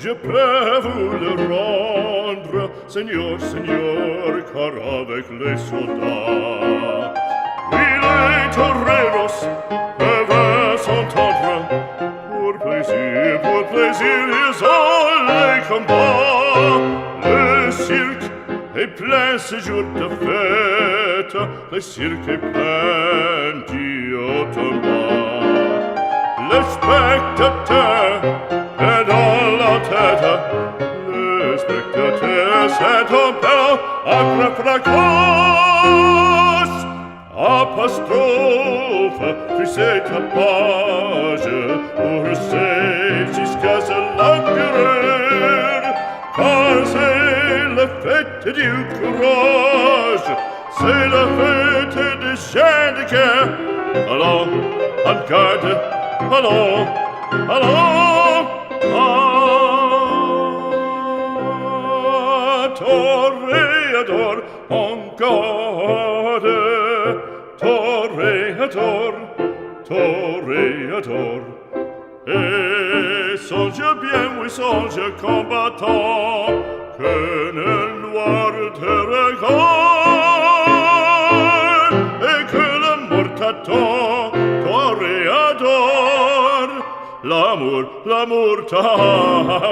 je peux vous le rendre, Seigneur, Seigneur, car avec les soldats, oui, les toreros peuvent s'entendre. Pour plaisir, ils ont les combats. Le cirque est plein ce jour de fête, le cirque est plein d'automats. Le spectateur est dans la tête, le spectateur s'est en père après fracasse. Apostrophe, puis c'est ta page, pour saisir c'est l'empereur, car c'est la fête du courage, c'est la fête des gens de guerre. Allons, en garde, allons, allons, toréador, en garde. Toréador, toréador. Et songe bien, oui, songe combattant, que le noir te regarde, et que la mort t'attend, toréador, l'amour t'attend.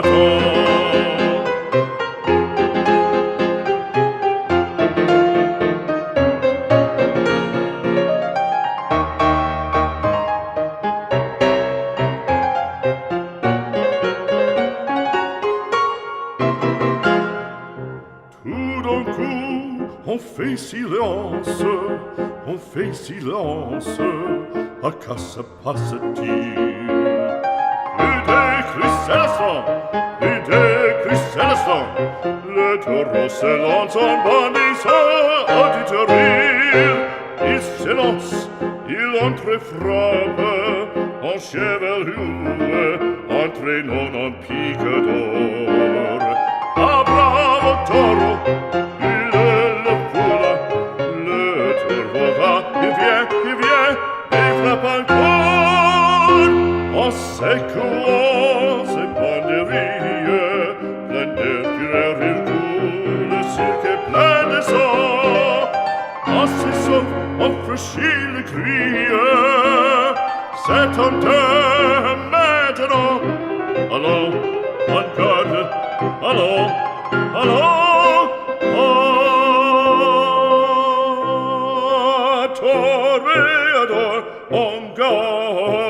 On fait silence, à quoi se passe-t-il? Plus de cris, c'est l'instant, plus de cris, c'est l'instant. Le taureau se lance en bandissant auditorie. Il s'élance, il entre et frappe, en chevelure, entraînant en pique d'or. Ah, bravo taureau! Encore en secouant ses banderilles, plein de fureur il coule, le cirque est plein de sang. En s'essouffle, on franchit le cri, c'est en deux maintenant. Allons, en garde, allons, allons, toréador, en garde.